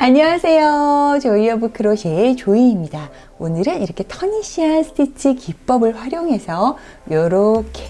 안녕하세요. 조이 오브 크로셰의 조이입니다. 오늘은 이렇게 터니시한 스티치 기법을 활용해서 이렇게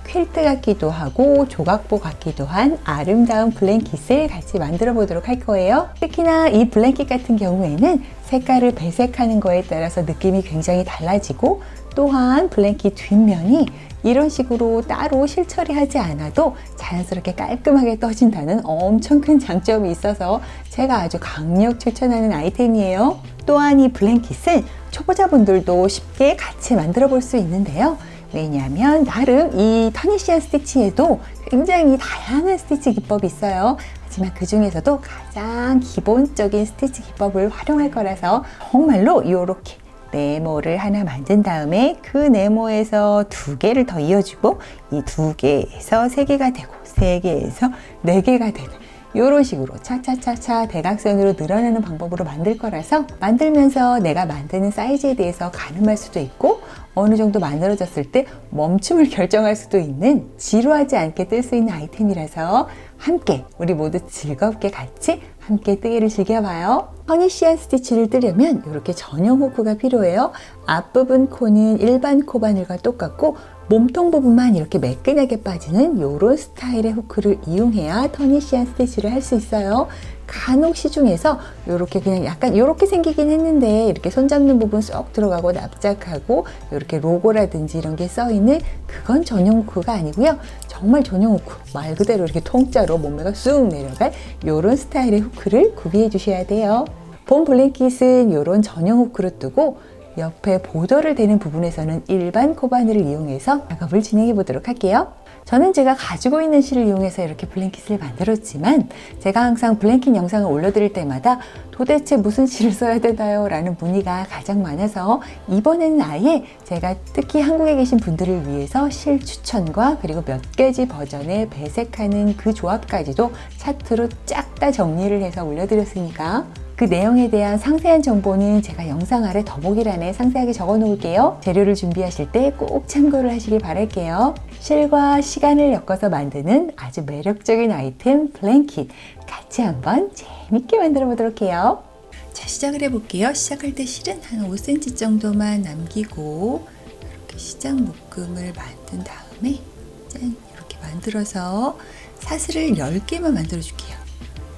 퀼트 같기도 하고 조각보 같기도 한 아름다운 블랭킷을 같이 만들어 보도록 할 거예요. 특히나 이 블랭킷 같은 경우에는 색깔을 배색하는 거에 따라서 느낌이 굉장히 달라지고, 또한 블랭킷 뒷면이 이런 식으로 따로 실처리하지 않아도 자연스럽게 깔끔하게 떠진다는 엄청 큰 장점이 있어서 제가 아주 강력 추천하는 아이템이에요. 또한 이 블랭킷은 초보자분들도 쉽게 같이 만들어 볼 수 있는데요. 왜냐하면 나름 이 터니시한 스티치에도 굉장히 다양한 스티치 기법이 있어요. 하지만 그 중에서도 가장 기본적인 스티치 기법을 활용할 거라서 정말로 이렇게 네모를 하나 만든 다음에 그 네모에서 두 개를 더 이어주고, 이 두 개에서 세 개가 되고, 세 개에서 네 개가 되는 이런 식으로 차차차차 대각선으로 늘어나는 방법으로 만들 거라서, 만들면서 내가 만드는 사이즈에 대해서 가늠할 수도 있고, 어느 정도 만들어졌을 때 멈춤을 결정할 수도 있는 지루하지 않게 뜰 수 있는 아이템이라서 함께 우리 모두 즐겁게 같이 함께 뜨개를 즐겨봐요. 터니시한 스티치를 뜨려면 이렇게 전용 후크가 필요해요. 앞부분 코는 일반 코바늘과 똑같고, 몸통 부분만 이렇게 매끈하게 빠지는 이런 스타일의 후크를 이용해야 터니시한 스티치를 할 수 있어요. 간혹 시중에서 이렇게 그냥 약간 이렇게 생기긴 했는데, 이렇게 손 잡는 부분 쏙 들어가고 납작하고 이렇게 로고라든지 이런 게 써있는, 그건 전용 후크가 아니고요. 정말 전용 후크, 말 그대로 이렇게 통짜로 몸매가 쑥 내려갈 이런 스타일의 후크를 구비해 주셔야 돼요. 본 블랭킷은 이런 전용 후크로 뜨고, 옆에 보더를 대는 부분에서는 일반 코바늘을 이용해서 작업을 진행해 보도록 할게요. 저는 제가 가지고 있는 실을 이용해서 이렇게 블랭킷을 만들었지만, 제가 항상 블랭킷 영상을 올려드릴 때마다 도대체 무슨 실을 써야 되나요? 라는 문의가 가장 많아서, 이번에는 아예 제가 특히 한국에 계신 분들을 위해서 실 추천과 그리고 몇 가지 버전의 배색하는 그 조합까지도 차트로 쫙 다 정리를 해서 올려드렸으니까, 그 내용에 대한 상세한 정보는 제가 영상 아래 더보기란에 상세하게 적어 놓을게요. 재료를 준비하실 때 꼭 참고를 하시길 바랄게요. 실과 시간을 엮어서 만드는 아주 매력적인 아이템 블랭킷, 같이 한번 재밌게 만들어 보도록 해요. 자, 시작을 해볼게요. 시작할 때 실은 한 5cm 정도만 남기고, 이렇게 시작 묶음을 만든 다음에 짠, 이렇게 만들어서 사슬을 10개만 만들어 줄게요.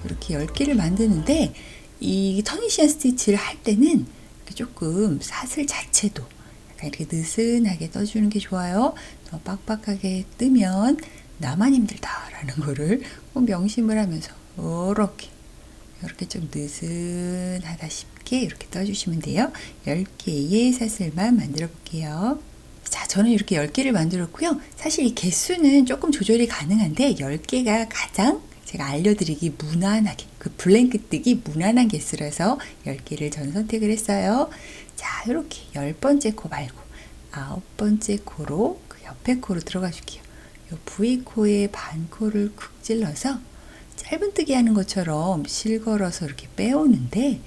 이렇게 10개를 만드는데, 이 터니시한 스티치를 할 때는 이렇게 조금 사슬 자체도 약간 이렇게 느슨하게 떠주는 게 좋아요. 더 빡빡하게 뜨면 나만 힘들다라는 거를 꼭 명심을 하면서 이렇게 좀 느슨하다 싶게 이렇게 떠주시면 돼요. 10개의 사슬만 만들어 볼게요. 자, 저는 이렇게 10개를 만들었고요. 사실 이 개수는 조금 조절이 가능한데, 10개가 가장 제가 알려드리기 무난하게, 그 블랭킷 뜨기 무난한 개수라서 10개를 전 선택을 했어요. 자, 이렇게 10번째 코 말고 9번째 코로 그 옆에 코로 들어가 줄게요. 이 V코의 반코를 쿡 찔러서 짧은 뜨기 하는 것처럼 실 걸어서 이렇게 빼오는데,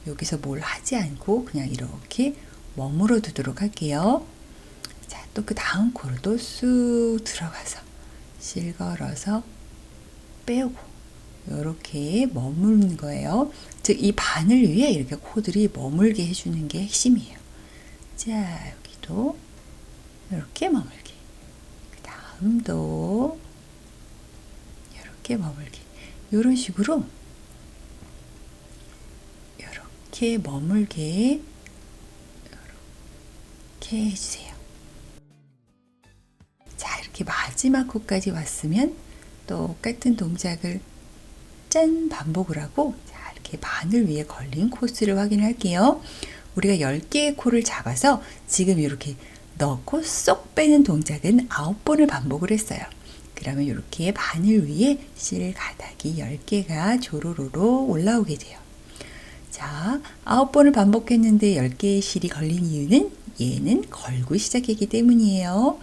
여기서 뭘 하지 않고 그냥 이렇게 머물러 두도록 할게요. 자, 또 그 다음 코로도 쑥 들어가서 실 걸어서 빼오고 이렇게 머무는 거예요. 즉, 이 바늘 위에 이렇게 코들이 머물게 해주는 게 핵심이에요. 자, 여기도 이렇게 머물게, 그 다음도 이렇게 머물게, 이런 식으로 이렇게 머물게 이렇게 해주세요. 자, 이렇게 마지막 코까지 왔으면 똑같은 동작을 짠 반복을 하고, 자, 이렇게 바늘 위에 걸린 코스를 확인할게요. 우리가 10개의 코를 잡아서 지금 이렇게 넣고 쏙 빼는 동작은 9번을 반복을 했어요. 그러면 이렇게 바늘 위에 실 가닥이 10개가 조로로로 올라오게 돼요. 자, 9번을 반복했는데 10개의 실이 걸린 이유는 얘는 걸고 시작했기 때문이에요.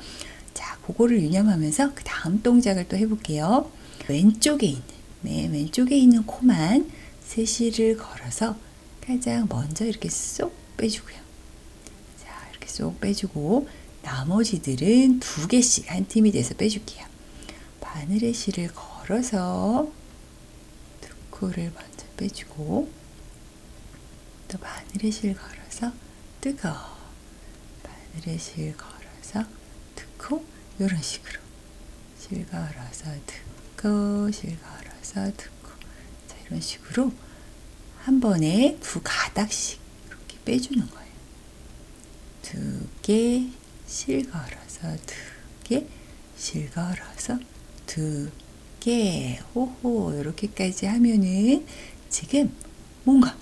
자, 그거를 유념하면서 그 다음 동작을 또 해볼게요. 왼쪽에 있는 코만 세실을 걸어서 가장 먼저 이렇게 쏙 빼주고요. 자, 이렇게 쏙 빼주고, 나머지들은 2개씩 한 팀이 돼서 빼줄게요. 바늘의 실을 걸어서 두 코를 먼저 빼주고, 또 바늘에 실 걸어서 뜨거. 바늘에 실 걸어서 뜨고 이런 식으로 실 걸어서 뜨고 실 걸어서 뜨고 자 이런 식으로 한 번에 두 가닥씩 이렇게 빼주는 거예요. 두 개 실 걸어서 두 개 실 걸어서 두 개 호호 이렇게까지 하면은 지금 뭔가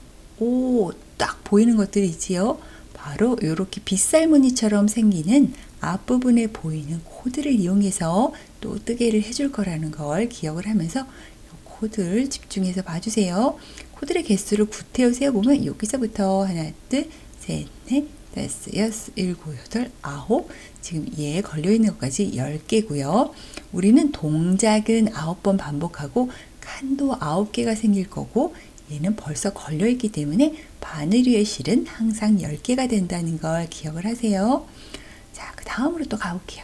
딱 보이는 것들이 있지요. 바로 이렇게 빗살무늬처럼 생기는 앞부분에 보이는 코드를 이용해서 또 뜨개를 해줄 거라는 걸 기억을 하면서 이 코드를 집중해서 봐주세요. 코드의 개수를 구태여 세어보면 여기서부터 하나, 둘, 셋, 넷, 다섯, 여섯, 일곱, 여덟, 아홉 지금 얘에 걸려있는 것까지 10개고요. 우리는 동작은 9번 반복하고 칸도 9개가 생길 거고 얘는 벌써 걸려있기 때문에 바늘 위의 실은 항상 10개가 된다는 걸 기억을 하세요. 자, 그 다음으로 또 가볼게요.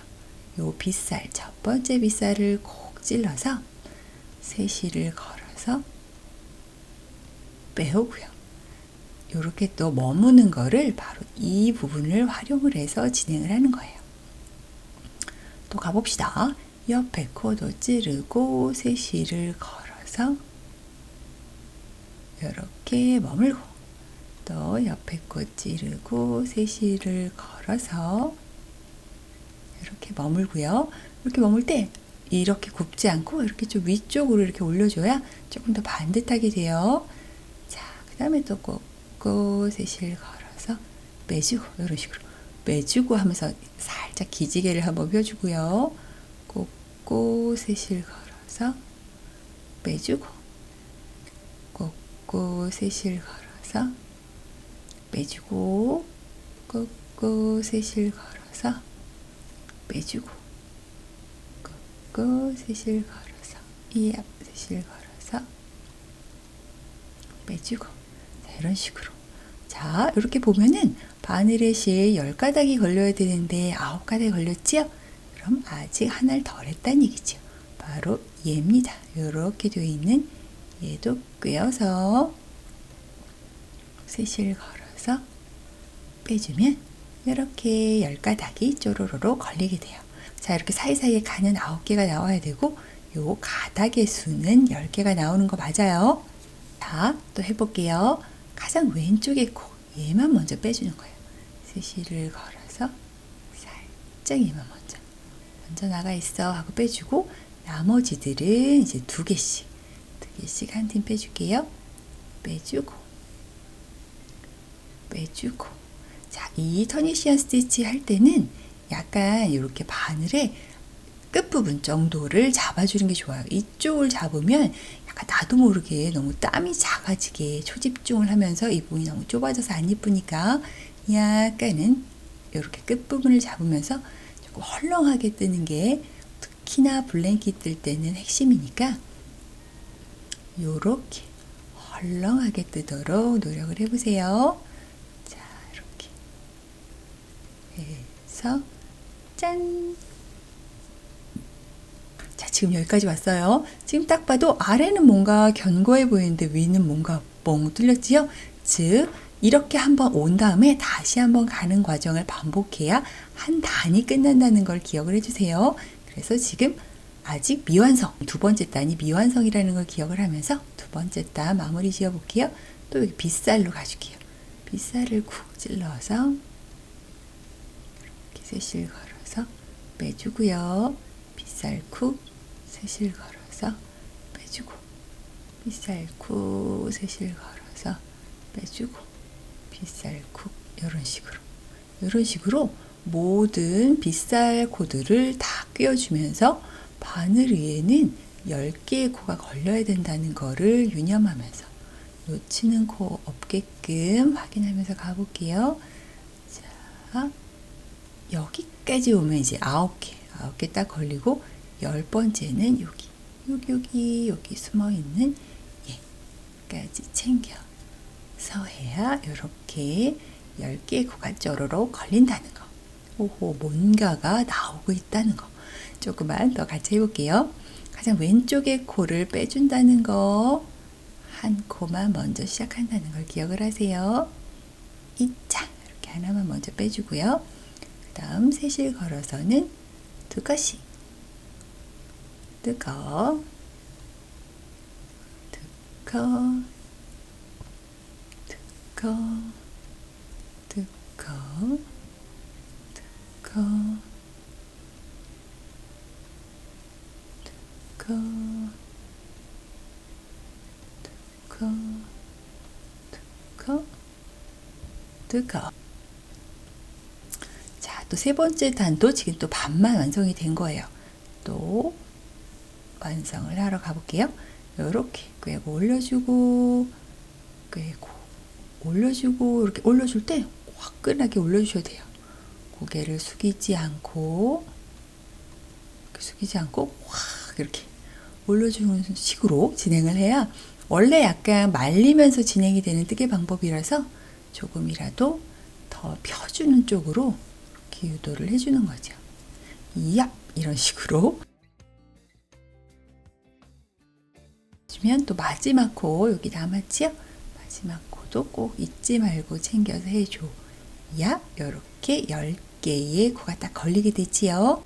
요 빗살, 첫 번째 빗살을 콕 찔러서 세 실을 걸어서 빼오고요. 이렇게 또 머무는 거를 바로 이 부분을 활용을 해서 진행을 하는 거예요. 또 가봅시다. 옆에 코도 찌르고 세 실을 걸어서 이렇게 머물고 또 옆에 코 찌르고 세 실을 걸어서 이렇게 머물고요. 이렇게 머물 때 이렇게 굽지 않고 이렇게 좀 위쪽으로 이렇게 올려줘야 조금 더 반듯하게 돼요. 자, 그 다음에 또 꽂고 세 실 걸어서 빼주고 이런 식으로 빼주고 하면서 살짝 기지개를 한번 펴주고요. 꽂고 세 실 걸어서 빼주고 꽂고 세 실 걸어서 빼주고 꽂고 세 실 걸어서 빼주고 꽂고 세 실 걸어서 이 앞 세 실 걸어서 빼주고 자, 이런 식으로 자 이렇게 보면은 바늘에 실 10가닥이 걸려야 되는데 9가닥이 걸렸지요? 그럼 아직 하나를 덜 했다는 얘기죠. 바로 얘입니다. 이렇게 되어 있는 얘도 꿰어서 세 실 걸어서 빼주면 이렇게 10가닥이 쪼로로로 걸리게 돼요. 자 이렇게 사이사이에 가는 9개가 나와야 되고 요 가닥의 수는 10개가 나오는 거 맞아요. 자 또 해볼게요. 가장 왼쪽에 코 얘만 먼저 빼주는 거예요. 세 실을 걸어서 살짝 얘만 먼저 나가 있어 하고 빼주고 나머지들은 이제 두 개씩 한 팀 빼줄게요. 빼주고 자, 이 터니시안 스티치 할 때는 약간 이렇게 바늘의 끝부분 정도를 잡아주는 게 좋아요. 이쪽을 잡으면 약간 나도 모르게 너무 땀이 작아지게 초집중을 하면서 이 부분이 너무 좁아져서 안 예쁘니까 약간은 이렇게 끝부분을 잡으면서 조금 헐렁하게 뜨는 게 특히나 블랭킷 뜰 때는 핵심이니까 이렇게 헐렁하게 뜨도록 노력을 해보세요. 자, 이렇게 해서 짠! 자, 지금 여기까지 왔어요. 지금 딱 봐도 아래는 뭔가 견고해 보이는데 위는 뭔가 뻥 뚫렸지요? 즉 이렇게 한번 온 다음에 다시 한번 가는 과정을 반복해야 한 단이 끝난다는 걸 기억을 해주세요. 그래서 지금 아직 미완성, 두 번째 단이 미완성이라는 걸 기억을 하면서 두 번째 단 마무리 지어 볼게요. 또 여기 빗살로 가줄게요. 빗살을 쿡 찔러서 이렇게 세 실 걸어서 빼주고요. 빗살 쿡 세 실 걸어서 빼주고 빗살 쿡 세 실 걸어서 빼주고 빗살 쿡 이런 식으로 모든 빗살 코드를 다 끼워주면서 바늘 위에는 10개의 코가 걸려야 된다는 거를 유념하면서 놓치는 코 없게끔 확인하면서 가볼게요. 자, 여기까지 오면 이제 9개 딱 걸리고 10번째는 여기 숨어있는 얘까지 챙겨서 해야 이렇게 10개의 코가 쪼로록 걸린다는 거. 오호, 뭔가가 나오고 있다는 거. 조금만 더 같이 해볼게요. 가장 왼쪽의 코를 빼준다는 거 한 코만 먼저 시작한다는 걸 기억을 하세요. 이자 이렇게 하나만 먼저 빼주고요. 그 다음 세실 걸어서는 두 컷씩 뜨거 뜨거 뜨거 뜨거 뜨거 뜨거. 자, 또 세 번째 단도 지금 또 반만 완성이 된 거예요. 또 완성을 하러 가볼게요. 이렇게 꿰고 올려주고 꿰고 올려주고 이렇게 올려줄 때 화끈하게 올려주셔야 돼요. 고개를 숙이지 않고 확 이렇게 올려주는 식으로 진행을 해야 원래 약간 말리면서 진행이 되는 뜨개 방법이라서 조금이라도 더 펴주는 쪽으로 이렇게 유도를 해주는 거죠. 얍! 이런 식으로 주면 또 마지막 코 여기 남았지요? 마지막 코도 꼭 잊지 말고 챙겨서 해줘. 얍! 이렇게 10개의 코가 딱 걸리게 되지요.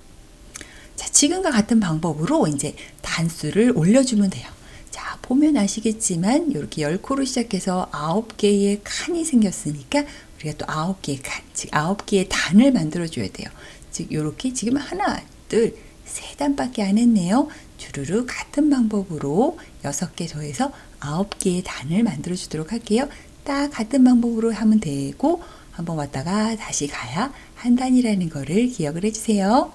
자, 지금과 같은 방법으로 이제 단수를 올려주면 돼요. 자, 보면 아시겠지만 이렇게 10코로 시작해서 9개의 칸이 생겼으니까 우리가 또 9개의 칸, 즉 9개의 단을 만들어줘야 돼요. 즉 이렇게 지금 하나, 둘, 세 단밖에 안 했네요. 주르르 같은 방법으로 6개 더해서 9개의 단을 만들어주도록 할게요. 딱 같은 방법으로 하면 되고 한번 왔다가 다시 가야 한 단이라는 거를 기억을 해주세요.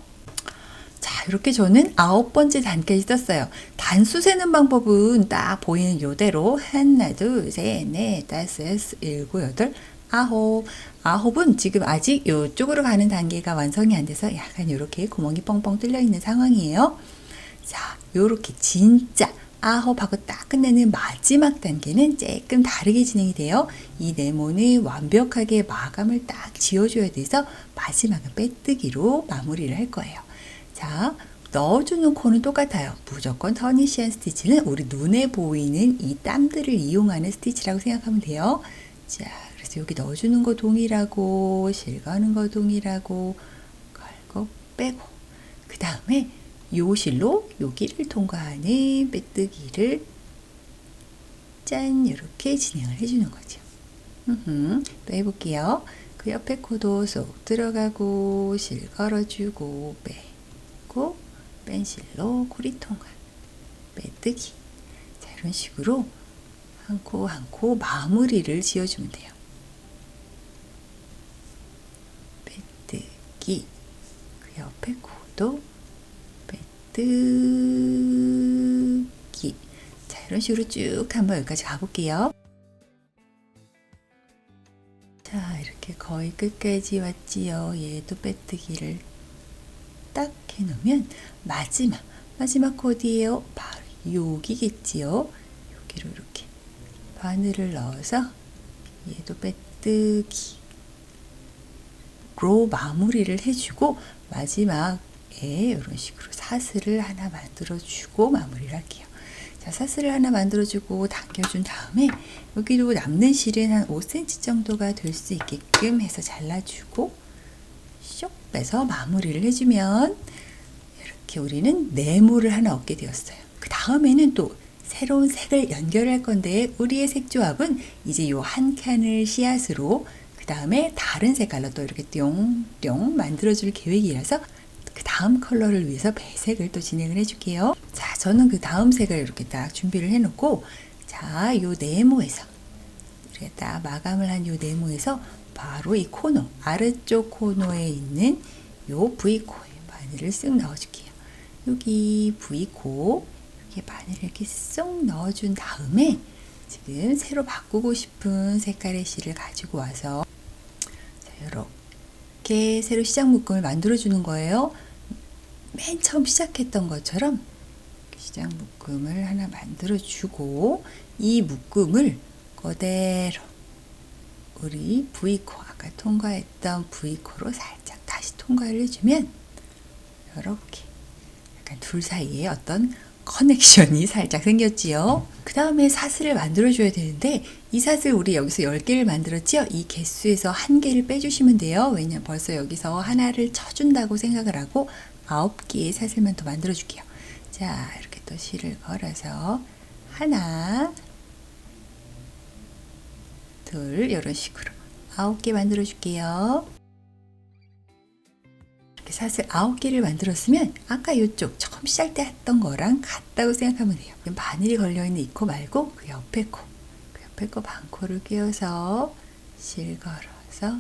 자, 이렇게 저는 9번째 단까지 썼어요. 단수 세는 방법은 딱 보이는 요대로 하나, 둘, 셋, 넷, 다섯, 여섯, 일곱, 여덟, 아홉. 아홉은 지금 아직 이쪽으로 가는 단계가 완성이 안 돼서 약간 이렇게 구멍이 뻥뻥 뚫려 있는 상황이에요. 자, 이렇게 진짜 아홉하고 딱 끝내는 마지막 단계는 조금 다르게 진행이 돼요. 이 네모는 완벽하게 마감을 딱 지어줘야 돼서 마지막은 빼뜨기로 마무리를 할 거예요. 자, 넣어주는 코는 똑같아요. 무조건 터니시한 스티치는 우리 눈에 보이는 이 땀들을 이용하는 스티치라고 생각하면 돼요. 자, 그래서 여기 넣어주는 거 동일하고 실가는 거 동일하고 걸고 빼고 그 다음에 요 실로 여기를 통과하는 빼뜨기를 짠 이렇게 진행을 해주는 거죠. 또 해볼게요. 그 옆에 코도 쏙 들어가고 실 걸어주고 빼고 뺀 실로 고리 통과 빼뜨기. 자, 이런 식으로 한 코 한 코 마무리를 지어주면 돼요. 빼뜨기. 그 옆에 코도 빼뜨기. 자, 이런 식으로 쭉 한번 여기까지 가볼게요. 자, 이렇게 거의 끝까지 왔지요. 얘도 빼뜨기를 딱 해놓으면 마지막 코 어디예요? 바로 여기겠지요. 여기로 이렇게 바늘을 넣어서 얘도 빼뜨기로 마무리를 해주고 마지막에 이런 식으로 사슬을 하나 만들어주고 마무리를 할게요. 자, 사슬을 하나 만들어주고 당겨준 다음에 여기도 남는 실은 한 5cm 정도가 될 수 있게끔 해서 잘라주고 쇽 빼서 마무리를 해주면 이렇게 우리는 네모를 하나 얻게 되었어요. 그 다음에는 또 새로운 색을 연결할 건데 우리의 색 조합은 이제 요 한 칸을 씨앗으로 그 다음에 다른 색깔로 또 이렇게 뿅뿅 만들어줄 계획이라서 그 다음 컬러를 위해서 배색을 또 진행을 해줄게요. 자, 저는 그 다음 색을 이렇게 딱 준비를 해놓고 자, 요 네모에서 우리가 딱 마감을 한 요 네모에서 바로 이 코너 아래쪽 코너에 있는 요 V코에 바늘을 쓱 넣어줄게요. 여기 V코 이렇게 바늘을 이렇게 쏙 넣어준 다음에 지금 새로 바꾸고 싶은 색깔의 실을 가지고 와서 자, 이렇게 새로 시작 묶음을 만들어 주는 거예요. 맨 처음 시작했던 것처럼 시작 묶음을 하나 만들어 주고 이 묶음을 그대로 우리 V코 아까 통과했던 V코로 살짝 다시 통과를 해주면 이렇게 약간 둘 사이에 어떤 커넥션이 살짝 생겼지요. 그 다음에 사슬을 만들어 줘야 되는데 이 사슬 우리 여기서 10개를 만들었지요. 이 개수에서 1개를 빼주시면 돼요. 왜냐면 벌써 여기서 하나를 쳐준다고 생각을 하고 9개의 사슬만 더 만들어 줄게요. 자, 이렇게 또 실을 걸어서 하나, 둘, 이런 식으로 9개 만들어 줄게요. 이렇게 사슬 9개를 만들었으면 아까 이쪽 처음 시작 때 했던 거랑 같다고 생각하면 돼요. 바늘이 걸려있는 이 코 말고 그 옆에 코, 그 옆에 코 반코를 끼워서 실 걸어서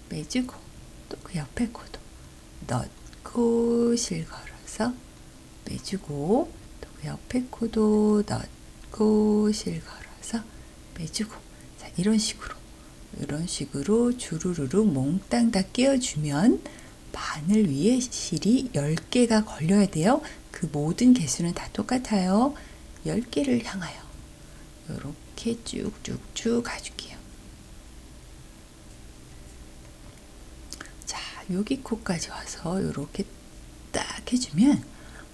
빼주고 또 그 옆에 코도 넣고 실 걸어서 빼주고 또 그 옆에 코도 넣고 실 걸어서 빼주고, 자, 이런 식으로 주르르르 몽땅 다 끼워주면 바늘 위에 실이 10개가 걸려야 돼요. 그 모든 개수는 다 똑같아요. 10개를 향하여 이렇게 쭉쭉쭉 가줄게요. 자, 여기 코까지 와서 이렇게 딱 해주면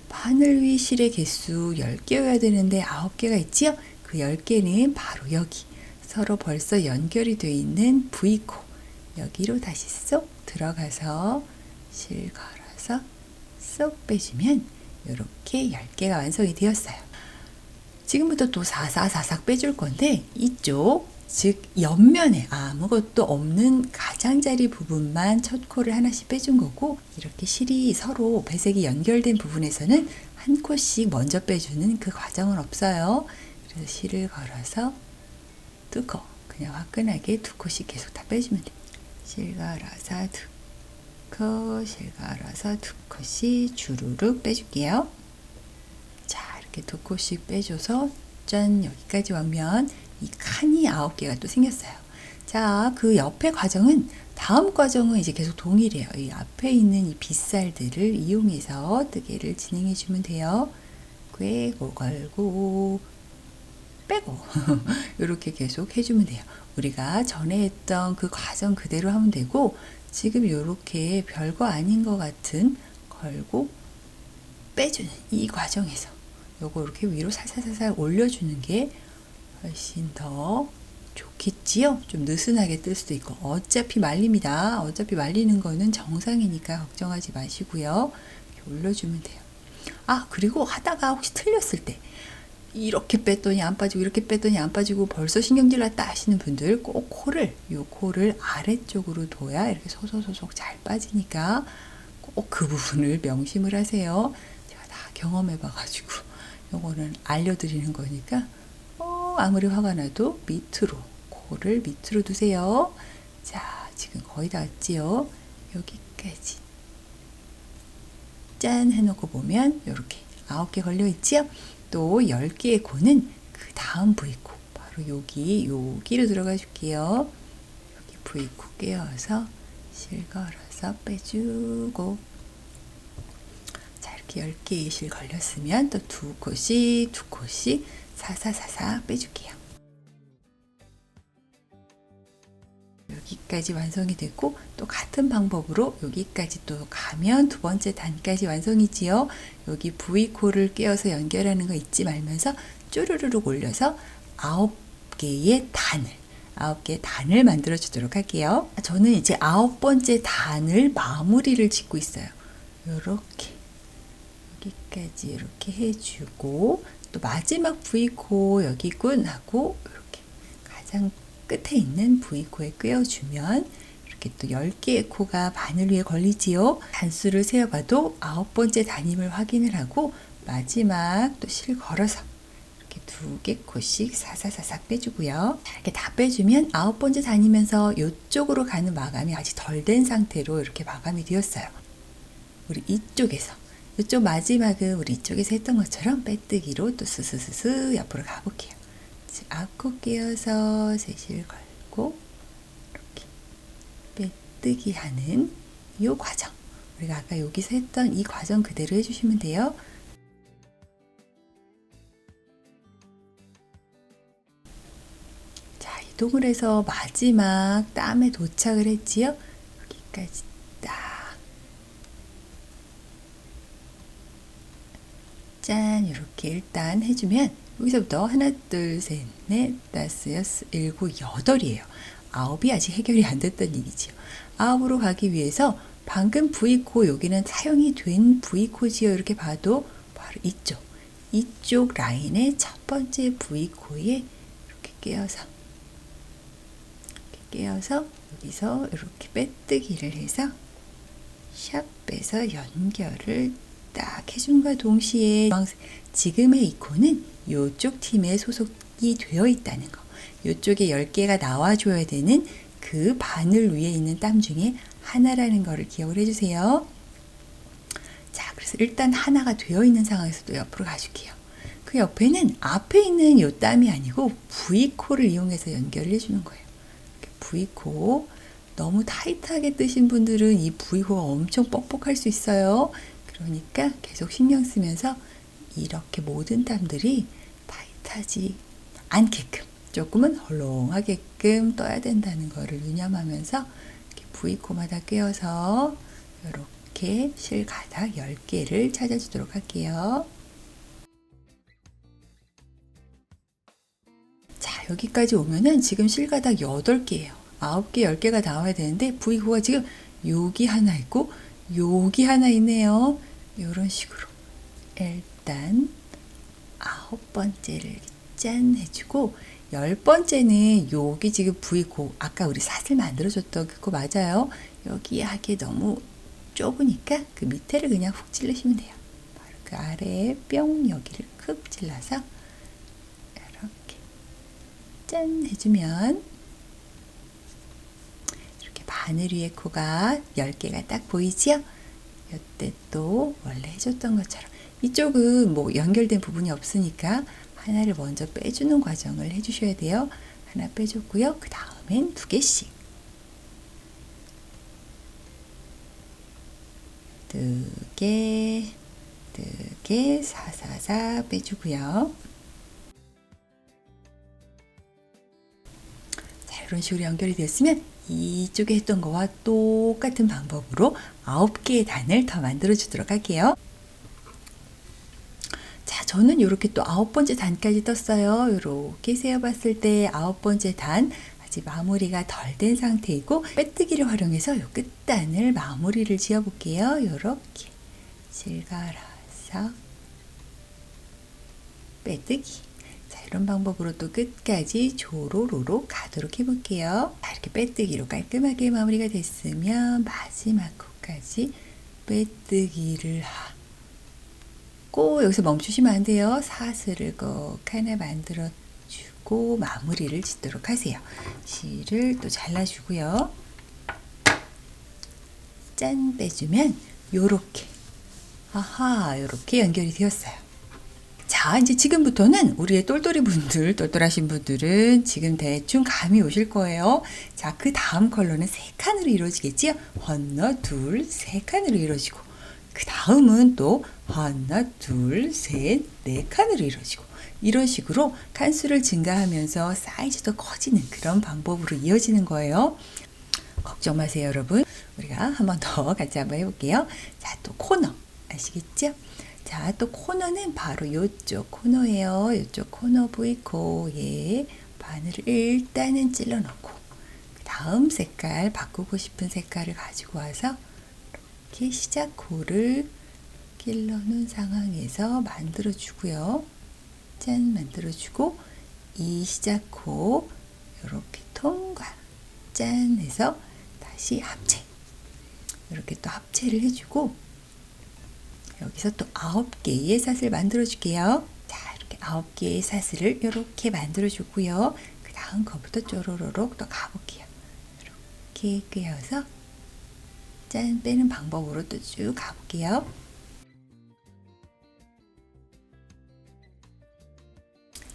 바늘 위 실의 개수 10개여야 되는데 9개가 있지요? 그 10개는 바로 여기 서로 벌써 연결이 되어 있는 V코, 여기로 다시 쏙 들어가서 실 걸어서 쏙 빼주면 이렇게 10개가 완성이 되었어요. 지금부터 또 사사사삭 빼줄 건데 이쪽, 즉 옆면에 아무것도 없는 가장자리 부분만 첫 코를 하나씩 빼준 거고, 이렇게 실이 서로 배색이 연결된 부분에서는 한 코씩 먼저 빼주는 그 과정은 없어요. 그래서 실을 걸어서 두 코, 그냥 화끈하게 두 코씩 계속 다 빼주면 돼요. 실 걸어서 두 코, 실 걸어서 두 코씩 주르륵 빼줄게요. 자, 이렇게 두 코씩 빼줘서 짠, 여기까지 오면 이 칸이 9개가 또 생겼어요. 자, 그 옆에 과정은, 다음 과정은 이제 계속 동일해요. 이 앞에 있는 이 빗살들을 이용해서 뜨개를 진행해 주면 돼요. 꿰고 걸고 빼고 이렇게 계속 해주면 돼요. 우리가 전에 했던 그 과정 그대로 하면 되고, 지금 이렇게 별거 아닌 것 같은 걸고 빼주는 이 과정에서 요거 이렇게 위로 살살살살 올려주는 게 훨씬 더 좋겠지요? 좀 느슨하게 뜰 수도 있고, 어차피 말립니다. 어차피 말리는 거는 정상이니까 걱정하지 마시고요. 이렇게 올려주면 돼요. 아, 그리고 하다가 혹시 틀렸을 때 이렇게 뺐더니 안 빠지고 이렇게 뺐더니 안 빠지고 벌써 신경질 났다 하시는 분들, 꼭 요 코를 아래쪽으로 둬야 이렇게 소소소속 잘 빠지니까 꼭 그 부분을 명심을 하세요. 제가 다 경험해 봐가지고 요거는 알려드리는 거니까 아무리 화가 나도 코를 밑으로 두세요. 자, 지금 거의 다 왔지요? 여기까지 짠 해놓고 보면 이렇게 9개 걸려 있지요? 또 10개의 코는 그 다음 V코, 바로 여기로 들어가 줄게요. 여기 V코 끼워서 실 걸어서 빼주고, 자, 이렇게 10개의 실 걸렸으면 또 두 코씩 사사사사 빼줄게요. 여기까지 완성이 됐고, 또 같은 방법으로 여기까지 또 가면 두 번째 단까지 완성이지요. 여기 V코를 끼워서 연결하는 거 잊지 말면서 쭈르르륵 올려서 9개의 단을 만들어 주도록 할게요. 저는 이제 9번째 단을 마무리를 짓고 있어요. 요렇게 여기까지 이렇게 해주고, 또 마지막 V코 여기 끈하고 이렇게 가장 끝에 있는 V코에 꿰어주면 이렇게 또 10개의 코가 바늘 위에 걸리지요. 단수를 세어봐도 9번째 단임을 확인을 하고, 마지막 또 실 걸어서 이렇게 2개 코씩 사사사사 빼주고요. 이렇게 다 빼주면 9번째 단이면서 이쪽으로 가는 마감이 아직 덜 된 상태로 이렇게 마감이 되었어요. 우리 이쪽 마지막은 우리 이쪽에서 했던 것처럼 빼뜨기로 또 스스스스 옆으로 가볼게요. 앞코 끼워서 세실 걸고 이렇게 빼뜨기 하는 이 과정, 우리가 아까 여기서 했던 이 과정 그대로 해주시면 돼요. 자, 이동을 해서 마지막 땀에 도착을 했지요. 여기까지 딱 짠 이렇게 일단 해주면 여기서부터 하나 둘 셋 넷 다섯 여섯 일곱 여덟이에요. 아홉이 아직 해결이 안 됐던 얘기지요. 아홉으로 가기 위해서 방금 V코 여기는 사용이 된 V코지요. 이렇게 봐도 바로 이쪽 라인의 첫 번째 V코에 이렇게 끼워서 여기서 이렇게 빼뜨기를 해서 샵 빼서 연결을 딱 해준과 동시에 지금의 이 코는 이쪽 팀에 소속이 되어 있다는 거, 이쪽에 10개가 나와줘야 되는 그 바늘 위에 있는 땀 중에 하나라는 거를 기억을 해주세요. 자, 그래서 일단 하나가 되어 있는 상황에서 또 옆으로 가줄게요. 그 옆에는 앞에 있는 이 땀이 아니고 V코를 이용해서 연결을 해주는 거예요. V코 너무 타이트하게 뜨신 분들은 이 V코가 엄청 뻑뻑할 수 있어요. 그러니까 계속 신경 쓰면서 이렇게 모든 땀들이 타이트하지 않게끔 조금은 헐렁하게끔 떠야 된다는 거를 유념하면서 이렇게 V코마다 꿰어서 이렇게 실가닥 10개를 찾아주도록 할게요. 자, 여기까지 오면은 지금 실가닥 8개예요. 9개, 10개가 나와야 되는데 V코가 지금 여기 하나 있고 여기 하나 있네요. 이런 식으로 일단 9번째를 짠 해주고 10번째는 여기 지금 V코 아까 우리 사슬 만들어줬던 그거 맞아요. 여기 하기 너무 좁으니까 그 밑에를 그냥 훅 찔르시면 돼요. 바로 그 아래에 뿅 여기를 크 찔러서 이렇게 짠 해주면 이렇게 바늘 위에 코가 10개가 딱 보이지요? 이때 또 원래 해줬던 것처럼 이쪽은 뭐 연결된 부분이 없으니까 하나를 먼저 빼주는 과정을 해주셔야 돼요. 하나 빼줬고요. 그 다음엔 2개씩 2개 2개 사사사 빼주고요. 자, 이런 식으로 연결이 됐으면 이쪽에 했던 거와 똑같은 방법으로 9개의 단을 더 만들어 주도록 할게요. 자, 저는 이렇게 또 9번째 단까지 떴어요. 이렇게 세어봤을 때 9번째 단 아직 마무리가 덜 된 상태이고 빼뜨기를 활용해서 이 끝단을 마무리를 지어 볼게요. 이렇게 실갈아서 빼뜨기. 자, 이런 방법으로 또 끝까지 조로로로 가도록 해볼게요. 자, 이렇게 빼뜨기로 깔끔하게 마무리가 됐으면 마지막 코까지 빼뜨기를 하고 여기서 멈추시면 안 돼요. 사슬을 꼭 하나 만들어 주고 마무리를 짓도록 하세요. 실을 또 잘라주고요. 짠 빼주면 요렇게 요렇게 연결이 되었어요. 자, 이제 지금부터는 우리의 똘똘하신 분들은 지금 대충 감이 오실 거예요. 자, 그 다음 컬러는 3칸으로 이루어지겠지요? 하나, 둘, 3칸으로 이루어지고 그 다음은 또 하나, 둘, 셋, 4칸으로 이루어지고 이런 식으로 칸수를 증가하면서 사이즈도 커지는 그런 방법으로 이어지는 거예요. 걱정 마세요, 여러분. 우리가 한 번 더 같이 한번 해볼게요. 자, 또 코너 아시겠죠? 자, 또 코너는 바로 이쪽 코너예요. 이쪽 코너 V코에 바늘을 일단은 찔러 넣고 그 다음 색깔 바꾸고 싶은 색깔을 가지고 와서 이렇게 시작 코를 길러 놓은 상황에서 만들어 주고요. 짠 만들어 주고 이 시작 코 이렇게 통과 짠 해서 다시 합체 이렇게 또 합체를 해주고 여기서 또 9개의 사슬 만들어 줄게요. 자, 이렇게 9개의 사슬을 이렇게 만들어 주고요. 그 다음 거부터 쪼로로록 또 가볼게요. 이렇게 꿰어서 짠 빼는 방법으로 또 쭉 가볼게요.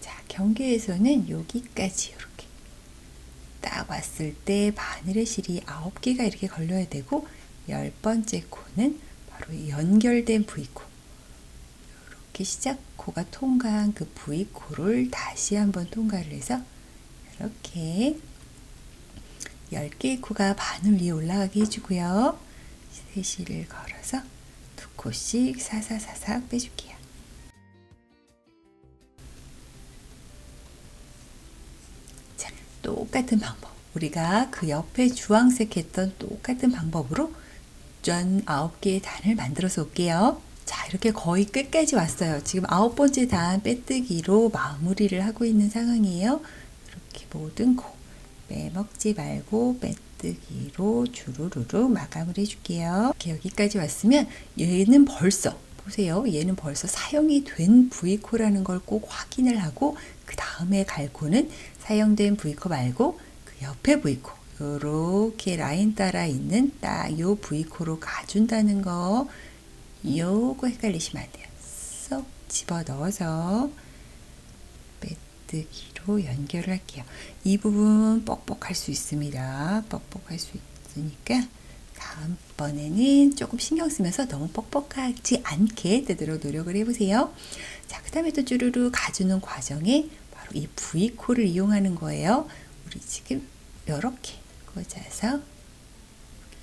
자, 경계에서는 여기까지 이렇게 딱 왔을 때 바늘의 실이 9개가 이렇게 걸려야 되고 10번째 코는 바로 연결된 V코 이렇게 시작 코가 통과한 그 V코를 다시 한번 통과를 해서 이렇게 10개의 코가 바늘 위에 올라가게 해주고요. 세실을 걸어서 2코씩 사사사삭 빼줄게요. 똑같은 방법, 우리가 그 옆에 주황색 했던 똑같은 방법으로 짠 9개의 단을 만들어서 올게요. 자, 이렇게 거의 끝까지 왔어요. 지금 9번째 단 빼뜨기로 마무리를 하고 있는 상황이에요. 이렇게 모든 코 빼먹지 말고 빼뜨기로 주르르르 마감을 해줄게요. 이렇게 여기까지 왔으면 얘는 벌써 보세요. 얘는 벌써 사용이 된 V코라는 걸 꼭 확인을 하고 그 다음에 갈 코는 사용된 V코 말고 그 옆에 V코 요렇게 라인 따라 있는 딱 요 V코로 가준다는 거, 요거 헷갈리시면 안 돼요. 쏙 집어 넣어서 빼뜨기로 연결을 할게요. 이 부분 뻑뻑할 수 있습니다. 뻑뻑할 수 있으니까 다음번에는 조금 신경 쓰면서 너무 뻑뻑하지 않게 되도록 노력을 해보세요. 자, 그 다음에 또 주르르 가주는 과정에 바로 이 V코를 이용하는 거예요. 우리 지금 이렇게 꽂아서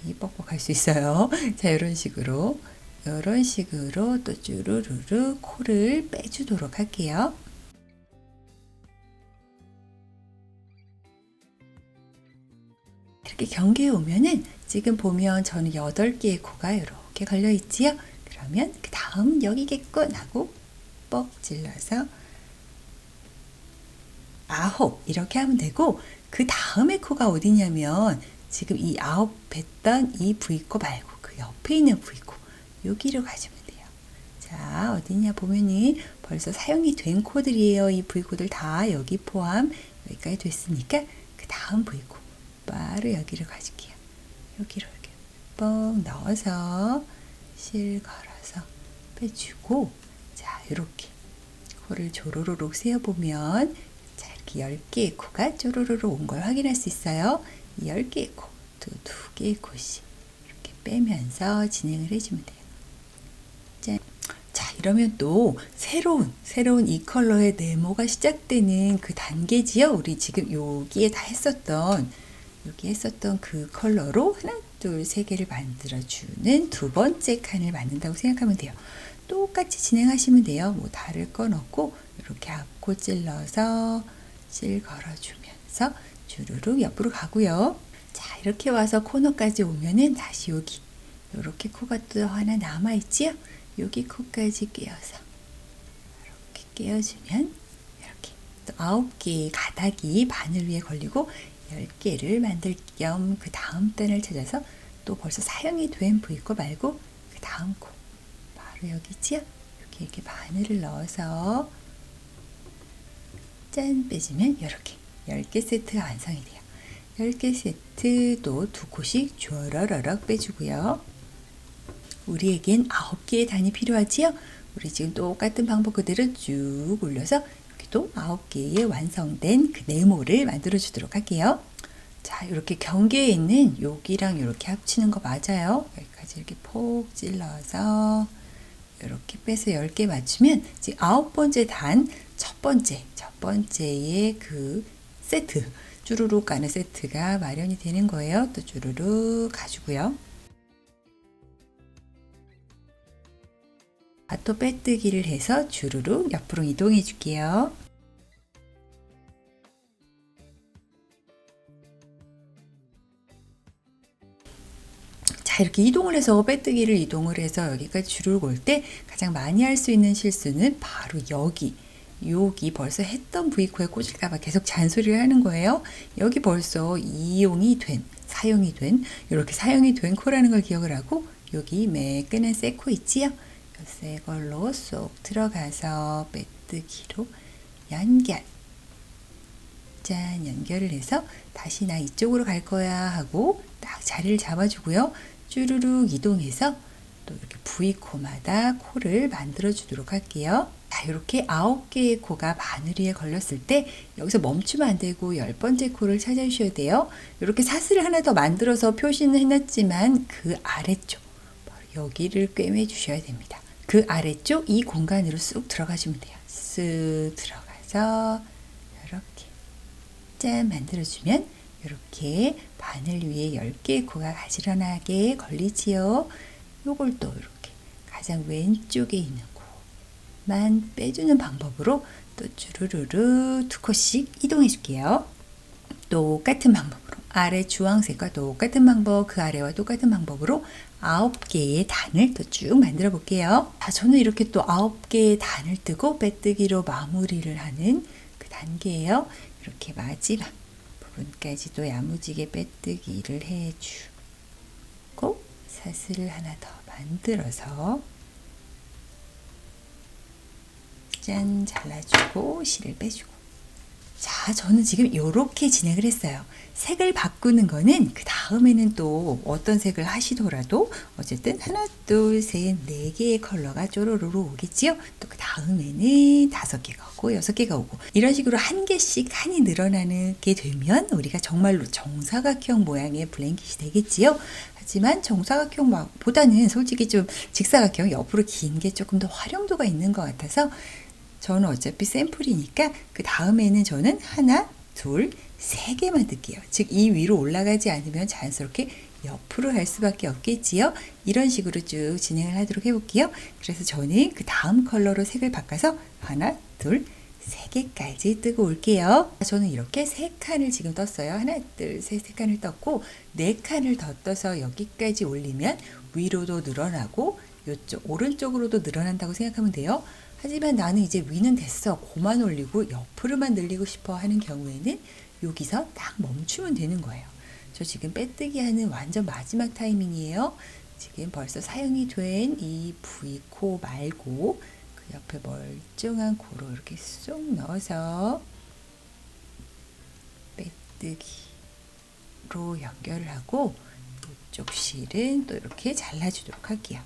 이 뻑뻑할 수 있어요. 자, 이런 식으로 또 주르르르 코를 빼주도록 할게요. 이렇게 경계에 오면은 지금 보면 저는 8개의 코가 이렇게 걸려 있지요. 그러면 그 다음 여기겠군 하고 뻑 질러서 9 이렇게 하면 되고, 그 다음에 코가 어디냐면 지금 이 9 했던 이 V코 말고 그 옆에 있는 V코 여기로 가시면 돼요. 자, 어디냐 보면은 벌써 사용이 된 코들이에요. 이 V코들 다 여기 포함 여기까지 됐으니까 그 다음 V코 바로 여기로 가줄게요. 여기로 이렇게 뻥 넣어서 실 걸어서 빼주고, 자, 이렇게 코를 조로로록 세어보면 자, 이렇게 10개의 코가 쪼로로로 온 걸 확인할 수 있어요. 이 10개의 코, 두 개의 코씩 이렇게 빼면서 진행을 해주면 돼요. 짠. 자, 이러면 또 새로운 이 컬러의 네모가 시작되는 그 단계지요. 우리 지금 여기에 다 했었던 그 컬러로 하나, 둘, 세 개를 만들어주는 두 번째 칸을 만든다고 생각하면 돼요. 똑같이 진행하시면 돼요. 뭐 다를 건 없고 이렇게 앞코 찔러서 실 걸어주면서 주르륵 옆으로 가고요. 자, 이렇게 와서 코너까지 오면은 다시 여기 이렇게 코가 또 하나 남아있지요. 여기 코까지 끼워서 이렇게 끼워주면 이렇게 또 9개의 가닥이 바늘 위에 걸리고 10개를 만들 겸 그 다음 단을 찾아서 또 벌써 사용이 된 V코 말고 그 다음 코 바로 여기지요. 이렇게 바늘을 넣어서 짠 빼주면 이렇게 10개 세트가 완성이 돼요. 10개 세트도 두 코씩 조러러럭 빼주고요. 우리에겐 9개의 단이 필요하지요. 우리 지금 똑같은 방법 그대로 쭉 올려서 여기도 9개의 완성된 그 네모를 만들어 주도록 할게요. 자, 이렇게 경계에 있는 여기랑 이렇게 합치는 거 맞아요. 여기까지 이렇게 폭 찔러서 이렇게 빼서 10개 맞추면 지금 9번째 단 첫 번째의 그 세트, 주르륵 가는 세트가 마련이 되는 거예요. 또 주르륵 가주고요. 또 빼뜨기를 해서 주르륵 옆으로 이동해 줄게요. 자, 이렇게 이동을 해서 빼뜨기를 이동을 해서 여기까지 주르륵 올 때 가장 많이 할 수 있는 실수는 바로 여기 벌써 했던 V코에 꽂을까봐 계속 잔소리를 하는 거예요. 여기 벌써 사용이 된 이렇게 사용이 된 코라는 걸 기억을 하고, 여기 매끈한 새 코 있지요? 새 걸로 쏙 들어가서 빼뜨기로 연결. 짠, 연결을 해서 다시 나 이쪽으로 갈 거야 하고 딱 자리를 잡아주고요. 쭈루룩 이동해서 또 이렇게 V코마다 코를 만들어 주도록 할게요. 자, 이렇게 9개의 코가 바늘 위에 걸렸을 때 여기서 멈추면 안 되고 10번째 코를 찾아주셔야 돼요. 이렇게 사슬을 하나 더 만들어서 표시는 해놨지만 그 아래쪽 바로 여기를 꿰매 주셔야 됩니다. 그 아래쪽 이 공간으로 쑥 들어가주면 돼요. 쓱 들어가서 이렇게 짠 만들어주면 이렇게 바늘 위에 10개의 코가 가지런하게 걸리지요. 요걸 또 이렇게 가장 왼쪽에 있는 코만 빼주는 방법으로 또 주르르르 두 코씩 이동해 줄게요. 똑같은 방법으로 아래 주황색과 똑같은 방법, 그 아래와 똑같은 방법으로 9개의 단을 또 쭉 만들어 볼게요. 자, 저는 이렇게 또 9개의 단을 뜨고 빼뜨기로 마무리를 하는 그 단계예요. 이렇게 마지막 부분까지도 야무지게 빼뜨기를 해주고 사슬을 하나 더 만들어서 짠 잘라주고 실을 빼주고. 자, 저는 지금 이렇게 진행을 했어요. 색을 바꾸는 거는 그 다음에는 또 어떤 색을 하시더라도 어쨌든 하나, 둘, 셋, 네 개의 컬러가 쪼로로로 오겠지요. 또 그 다음에는 5개가 오고 6개가 오고 이런 식으로 한 개씩 칸이 늘어나게 되면 우리가 정말로 정사각형 모양의 블랭킷이 되겠지요. 하지만 정사각형보다는 솔직히 좀 직사각형 옆으로 긴 게 조금 더 활용도가 있는 것 같아서 저는 어차피 샘플이니까 그 다음에는 저는 하나, 둘, 세 개만 뜰게요. 즉 이 위로 올라가지 않으면 자연스럽게 옆으로 갈 수밖에 없겠지요. 이런 식으로 쭉 진행을 하도록 해볼게요. 그래서 저는 그 다음 컬러로 색을 바꿔서 하나, 둘, 세 개까지 뜨고 올게요. 저는 이렇게 3칸을 지금 떴어요. 하나, 둘, 셋, 3칸을 떴고 4칸을 더 떠서 여기까지 올리면 위로도 늘어나고 이쪽 오른쪽으로도 늘어난다고 생각하면 돼요. 하지만 나는 이제 위는 됐어. 고만 올리고 옆으로만 늘리고 싶어 하는 경우에는 여기서 딱 멈추면 되는 거예요. 저 지금 빼뜨기 하는 완전 마지막 타이밍이에요. 지금 벌써 사용이 된 이 V코 말고 그 옆에 멀쩡한 코로 이렇게 쏙 넣어서 빼뜨기로 연결을 하고 이쪽 실은 또 이렇게 잘라주도록 할게요.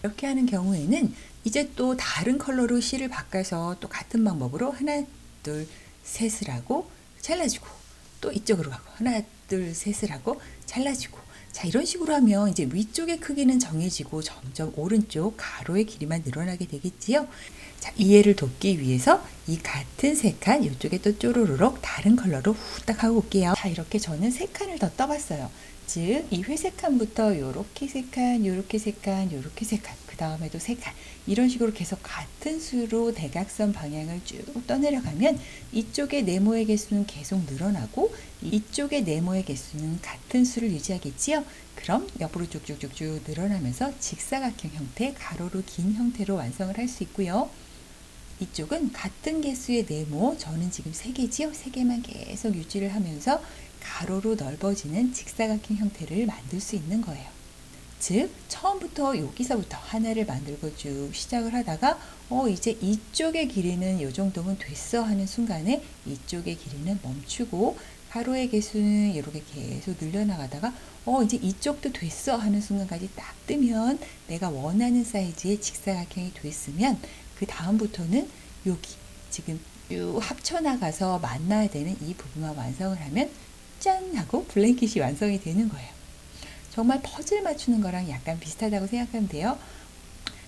이렇게 하는 경우에는 이제 또 다른 컬러로 실을 바꿔서 또 같은 방법으로 하나, 둘, 셋을 하고 잘라주고 또 이쪽으로 가고 하나, 둘, 셋을 하고 잘라주고. 자, 이런 식으로 하면 이제 위쪽의 크기는 정해지고 점점 오른쪽 가로의 길이만 늘어나게 되겠지요. 자, 이해를 돕기 위해서 이 같은 3칸 이쪽에 또 쪼르르륵 다른 컬러로 후딱 하고 올게요. 자, 이렇게 저는 3칸을 더 떠봤어요. 즉, 이 회색 칸부터 요렇게 3칸, 요렇게 3칸, 요렇게 3칸, 그 다음에도 3칸 이런 식으로 계속 같은 수로 대각선 방향을 쭉 떠내려가면 이쪽의 네모의 개수는 계속 늘어나고 이쪽의 네모의 개수는 같은 수를 유지하겠지요. 그럼 옆으로 쭉쭉쭉쭉 늘어나면서 직사각형 형태, 가로로 긴 형태로 완성을 할 수 있고요. 이쪽은 같은 개수의 네모, 저는 지금 3개지요. 3개만 계속 유지를 하면서 가로로 넓어지는 직사각형 형태를 만들 수 있는 거예요. 즉 처음부터 여기서부터 하나를 만들고 쭉 시작을 하다가 이제 이쪽의 길이는 이 정도면 됐어 하는 순간에 이쪽의 길이는 멈추고 가로의 개수는 이렇게 계속 늘려나가다가 이제 이쪽도 됐어 하는 순간까지 딱 뜨면 내가 원하는 사이즈의 직사각형이 됐으면 그 다음부터는 여기 지금 쭉 합쳐나가서 만나야 되는 이 부분만 완성을 하면 짠 하고 블랭킷이 완성이 되는 거예요. 정말 퍼즐 맞추는 거랑 약간 비슷하다고 생각하면 돼요.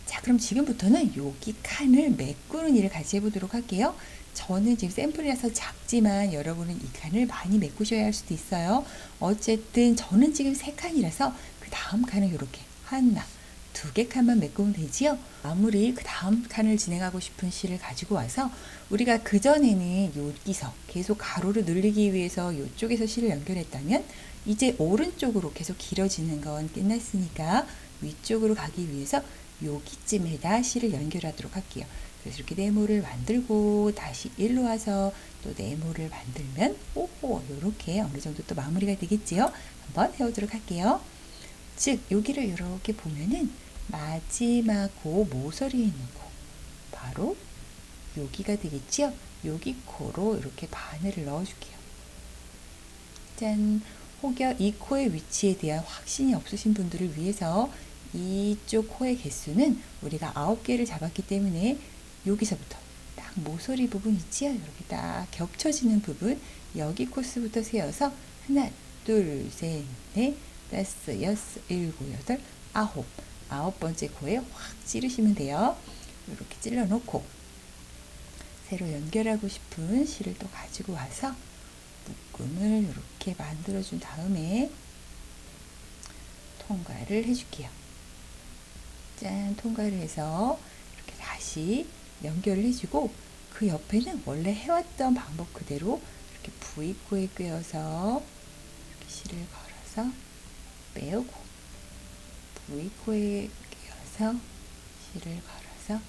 자, 그럼 지금부터는 여기 칸을 메꾸는 일을 같이 해보도록 할게요. 저는 지금 샘플이라서 작지만 여러분은 이 칸을 많이 메꾸셔야 할 수도 있어요. 어쨌든 저는 지금 3칸이라서 그 다음 칸은 이렇게 하나, 2개 칸만 메꾸면 되지요. 아무리 그 다음 칸을 진행하고 싶은 실을 가지고 와서 우리가 그전에는 여기서 계속 가로를 늘리기 위해서 이쪽에서 실을 연결했다면 이제 오른쪽으로 계속 길어지는 건 끝났으니까 위쪽으로 가기 위해서 여기쯤에다 실을 연결하도록 할게요. 그래서 이렇게 네모를 만들고 다시 일로 와서 또 네모를 만들면 이렇게 어느 정도 또 마무리가 되겠지요. 한번 해보도록 할게요. 즉 여기를 이렇게 보면은 마지막 코 모서리에 있는 코 바로 여기가 되겠지요. 여기 코로 이렇게 바늘을 넣어줄게요. 짠! 혹여 이 코의 위치에 대한 확신이 없으신 분들을 위해서 이쪽 코의 개수는 우리가 9개를 잡았기 때문에 여기서부터 딱 모서리 부분 있지요. 이렇게 딱 겹쳐지는 부분 여기 코스부터 세어서 하나, 둘, 셋, 넷, 다섯, 여섯, 일곱, 여덟, 아홉 번째 코에 확 찌르시면 돼요. 이렇게 찔러 놓고 새로 연결하고 싶은 실을 또 가지고 와서 묶음을 이렇게 만들어 준 다음에 통과를 해줄게요. 짠! 통과를 해서 이렇게 다시 연결을 해주고 그 옆에는 원래 해왔던 방법 그대로 이렇게 이렇게 V코에 꿰어서 이렇게 실을 걸어서 빼오고, V코에 꿰어서 실을 걸어서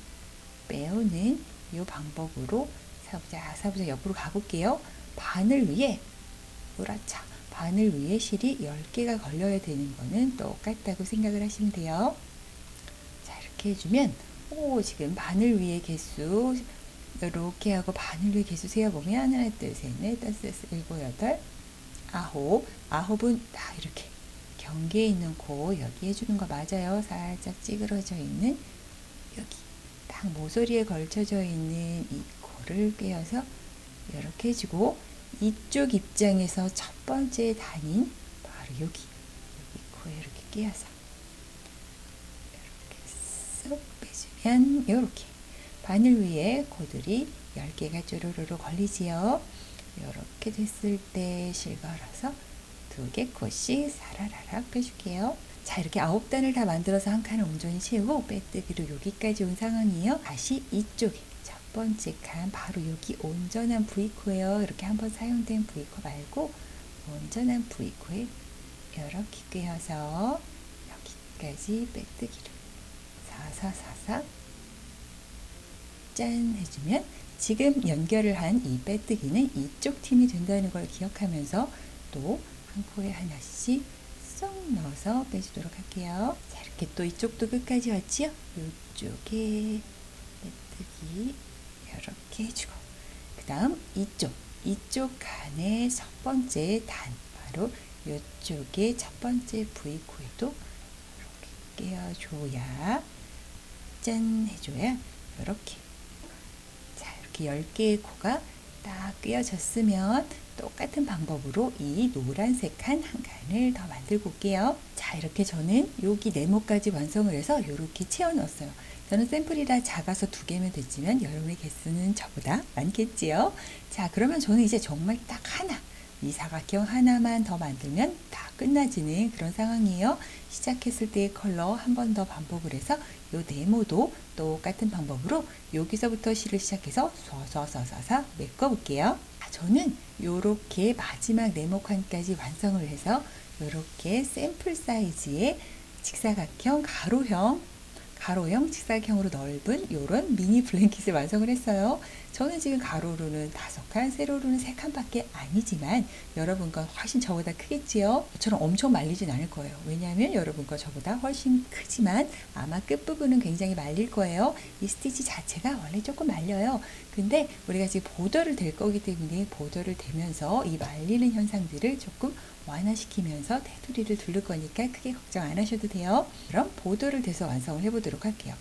빼오는 이 방법으로 사부작 옆으로 가볼게요. 바늘 위에, 그렇죠. 바늘 위에 실이 10개가 걸려야 되는 거는 똑같다고 생각을 하시면 돼요. 자, 이렇게 해주면, 지금 바늘 위에 개수, 이렇게 하고 바늘 위에 개수 세어보면, 하나, 둘, 셋, 넷, 다섯, 여섯, 일곱, 여덟, 아홉. 아홉은 딱 이렇게 경계에 있는 코, 여기 해주는 거 맞아요. 살짝 찌그러져 있는, 여기. 딱 모서리에 걸쳐져 있는 이 코를 꿰어서 이렇게 해주고, 이쪽 입장에서 첫 번째 단인 바로 여기 코에 이렇게 끼워서 이렇게 쏙 빼주면 이렇게 바늘 위에 코들이 10개가 쪼로로로 걸리지요. 이렇게 됐을 때 실 걸어서 2개 코씩 사라라락 빼줄게요. 자, 이렇게 9단을 다 만들어서 한 칸을 온전히 채우고 빼뜨기로 여기까지 온 상황이에요. 다시 이쪽에 첫 번째 칸 바로 여기 온전한 V코예요. 이렇게 한번 사용된 V코 말고 온전한 V코에 이렇게 꿰어서 여기까지 빼뜨기로 사사사사 짠 해주면 지금 연결을 한 이 빼뜨기는 이쪽 팀이 된다는 걸 기억하면서 또 한 코에 하나씩 쏙 넣어서 빼주도록 할게요. 자, 이렇게 또 이쪽도 끝까지 왔지요? 이쪽에 빼뜨기 이렇게 해주고, 그 다음 이쪽 칸의 첫 번째 단, 바로 이쪽에 첫 번째 V코에도 이렇게 끼워줘야, 짠 해줘야 이렇게, 자, 이렇게 10개의 코가 딱 끼워졌으면 똑같은 방법으로 이 노란색 칸 한 칸을 더 만들고 올게요. 자, 이렇게 저는 여기 네모까지 완성을 해서 이렇게 채워 넣었어요. 저는 샘플이라 작아서 2개면 됐지만 여러분의 개수는 저보다 많겠지요. 자, 그러면 저는 이제 정말 딱 하나, 이 사각형 하나만 더 만들면 다 끝나지는 그런 상황이에요. 시작했을 때의 컬러 한 번 더 반복을 해서 요 네모도 똑같은 방법으로 여기서부터 실을 시작해서 쏴쏴쏴쏴 메꿔 볼게요. 저는 요렇게 마지막 네모 칸까지 완성을 해서 요렇게 샘플 사이즈의 직사각형 가로형 직사각형으로 넓은 요런 미니 블랭킷을 완성을 했어요. 저는 지금 가로로는 5칸, 세로로는 3칸 밖에 아니지만 여러분 건 훨씬 저보다 크겠지요. 저처럼 엄청 말리진 않을 거예요. 왜냐하면 여러분 거 저보다 훨씬 크지만 아마 끝부분은 굉장히 말릴 거예요. 이 스티치 자체가 원래 조금 말려요. 근데 우리가 지금 보더를 댈 거기 때문에 보더를 대면서 이 말리는 현상들을 조금 완화시키면서 테두리를 두를 거니까 크게 걱정 안 하셔도 돼요. 그럼 보더를 대서 완성을 해보도록 할게요.